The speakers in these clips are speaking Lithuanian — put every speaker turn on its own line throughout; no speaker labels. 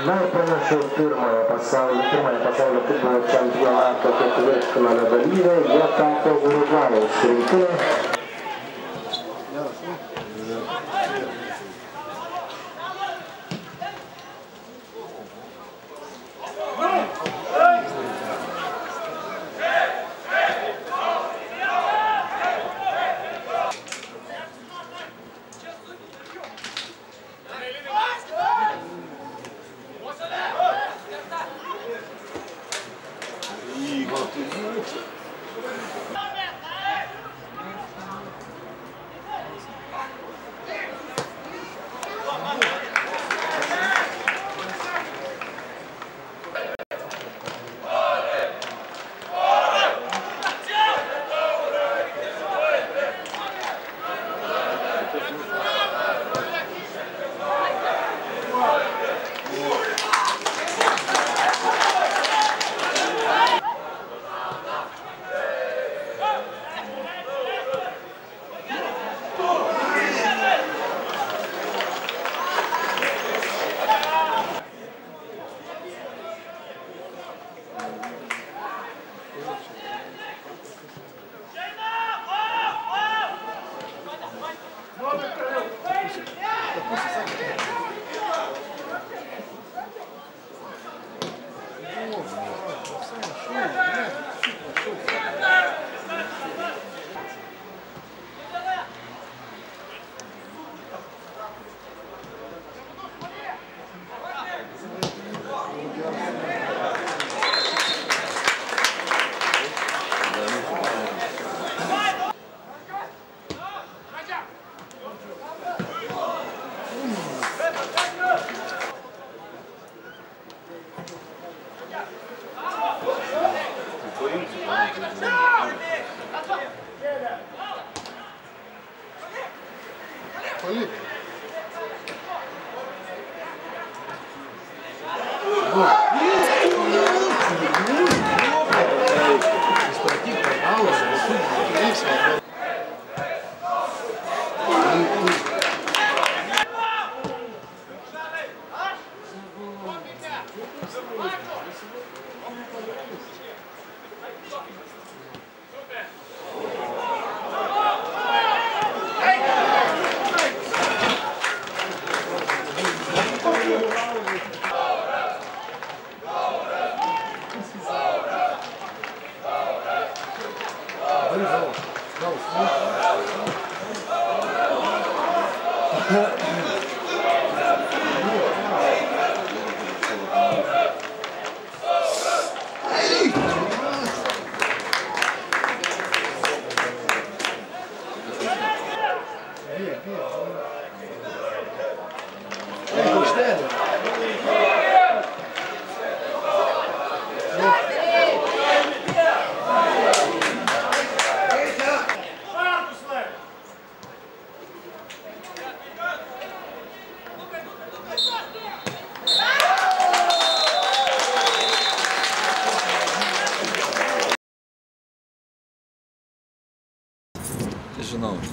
Na ir panašu pirmojo pasaulio futbolo čempionato ketvirtfinalio dalyviai, jie tapo Urugvajaus rinktinė.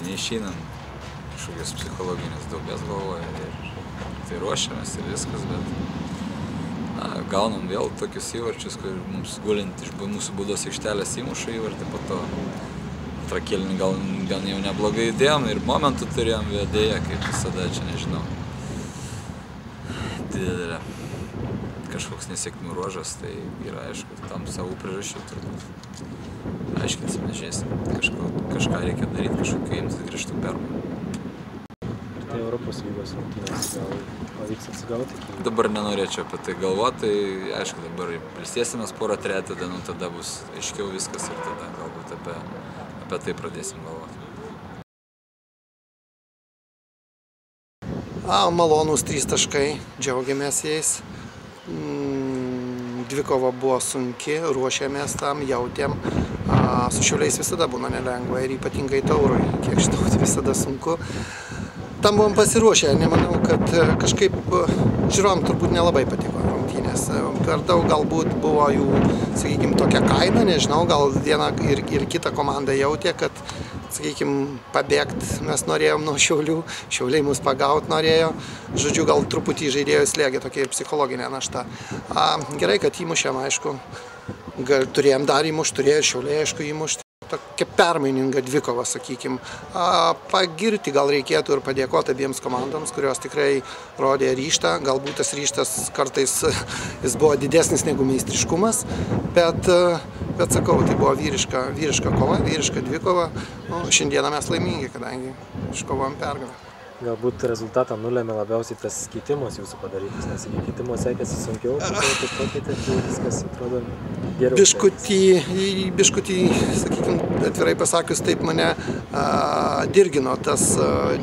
neišeinam kažkokias psichologinės duobės galvoje ir tai ruošiamės ir viskas, bet gaunam vėl tokius įvarčius, kur mums gulint iš mūsų baudos aikštelės įmuša įvartį, po to antrą kėlinį gal jau neblogai įdėjom ir momentų turėjom, dėja, kaip visada, čia nežinau, didelė kažkoks nesėkmių ruožas, tai yra aišku, tam savų priežasčių turbūt. Aiškinsim, nežiūrėsim, kažką reikia daryti, kažkokiu imtis grįžtų permainų.
Tai Europos lygos rungtynės gal pavyks atsigauti?
Dabar nenorėčiau apie tai galvoti, tai aišku, dabar ilsėsimės porą trejetą dienų, tada bus aiškiau viskas ir tada galbūt apie tai pradėsim galvoti.
Malonūs 3 taškai, džiaugiamės jais. Dvikova buvo sunki, ruošėmės tam, jautėm. Su Šiauliais visada būna nelengva ir ypatingai Taurui, kiek žinau, visada sunku. Tam buvom pasiruošę, nemanau, kad kažkaip žiūrovam turbūt nelabai patiko rungtynės. Per daug galbūt buvo jų, sakykime, tokia kaina, nežinau, gal viena ir kita komanda jautė, kad, sakykime, pabėgti mes norėjom nuo Šiaulių, Šiauliai mus pagaut norėjo. Žodžiu, gal truputį žaidėjo slėgė tokia ir psichologinė našta. Gerai, kad įmušėm, aišku. Turėjom dar įmušti, turėjo Šiauliai, aišku, įmušti. Tokia permaininga dvikova, sakykime. Pagirti gal reikėtų ir padėkoti abiems komandoms, kurios tikrai rodė ryžtą. Galbūt tas ryžtas kartais jis buvo didesnis negu meistriškumas, bet sakau, tai buvo vyriška kova, vyriška dvikova. Šiandieną mes laimingi, kadangi iškovojom pergalę.
Galbūt rezultatą nulėmė labiausiai tas keitimas jūsų padarytas, nes iki keitimo sekėsi sunkiau, taip pakeitėt, tai viskas atrodo geriau.
Biškutį, sakykime, atvirai pasakius, taip mane dirgino tas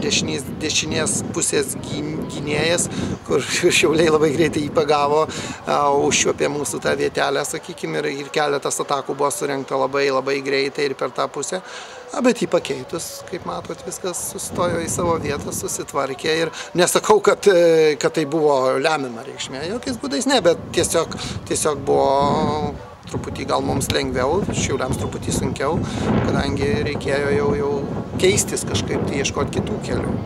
dešinės pusės gynėjas, kur Šiauliai labai greitai jį pagavo, užšiuopė mūsų tą vietelę, sakykime, ir keletas atakų buvo surengta labai greitai ir per tą pusę. Bet jį pakeitus, kaip matot, viskas sustojo į savo vietą, susitvarkė ir nesakau, kad tai buvo lemiama reikšmė, jokiais būdais ne, bet tiesiog buvo truputį gal mums lengviau, Šiauliams truputį sunkiau, kadangi reikėjo jau keistis kažkaip, tai ieškoti kitų kelių.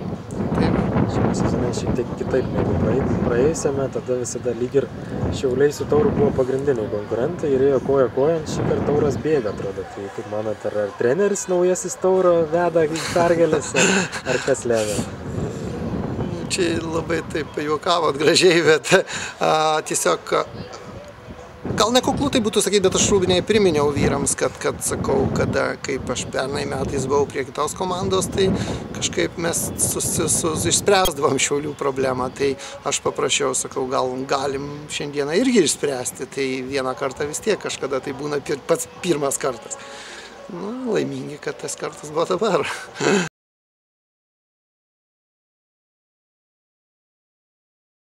Šiame sezone šiek tiek kitaip negu praėjusiame, tada visada lyg ir Šiauliai su Tauru buvo pagrindiniai konkurentai ir ėjo koja kojon, šį kartą Tauras bėga, atrodo. Tai kaip manot, ar treneris naujasis Tauro veda pergalės, ar kas lemia?
Čia labai taip pajuokavot gražiai, bet tiesiog gal nekuklu tai būtų sakyti, bet aš Rūbinėje priminiau vyrams, kad sakau, kaip aš pernai metais buvau prie kitos komandos, tai kažkaip mes išspręsdavom Šiaulių problemą, tai aš paprašiau, sakau, gal galim šiandieną irgi išspręsti, tai vieną kartą vis tiek kažkada tai būna pats pirmas kartas. Laimingi, kad tas kartas buvo dabar.